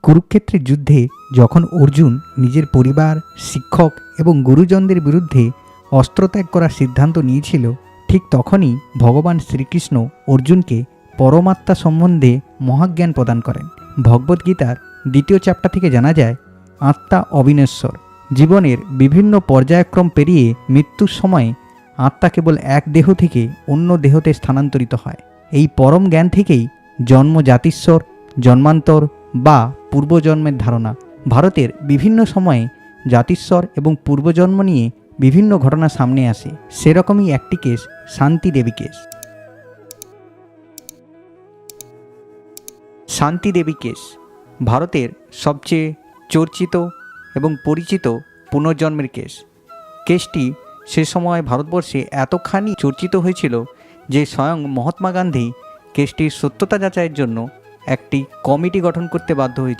কুরুক্ষেত্রের যুদ্ধে যখন অর্জুন নিজের পরিবার, শিক্ষক এবং গুরুজনদের বিরুদ্ধে অস্ত্রত্যাগ করার সিদ্ধান্ত নিয়েছিল, ঠিক তখনই ভগবান শ্রীকৃষ্ণ অর্জুনকে পরমাত্মা সম্বন্ধে মহাজ্ঞান প্রদান করেন। ভগবদ্গীতার 2য় চ্যাপ্টার থেকে জানা যায়, আত্মা অবিনশ্বর। জীবনের বিভিন্ন পর্যায়ক্রম পেরিয়ে মৃত্যুর সময় আত্মা কেবল এক দেহ থেকে অন্য দেহতে স্থানান্তরিত হয়। এই পরম জ্ঞান থেকেই জন্ম জাতিস্বর, জন্মান্তর বা পূর্বজন্মের ধারণা। ভারতের বিভিন্ন সময়ে জাতিস্বর এবং পূর্বজন্ম নিয়ে বিভিন্ন ঘটনা সামনে আসে। সেরকমই একটি কেস শান্তি দেবী কেস। শান্তি দেবী কেস ভারতের সবচেয়ে চর্চিত এবং পরিচিত পুনর্জন্মের কেস। কেসটি সে সময় ভারতবর্ষে এতখানি চর্চিত হয়েছিল যে স্বয়ং মহাত্মা গান্ধী কেসটির সত্যতা যাচাইয়ের জন্য একটি কমিটি গঠন করতে বাধ্য হয়েছিল।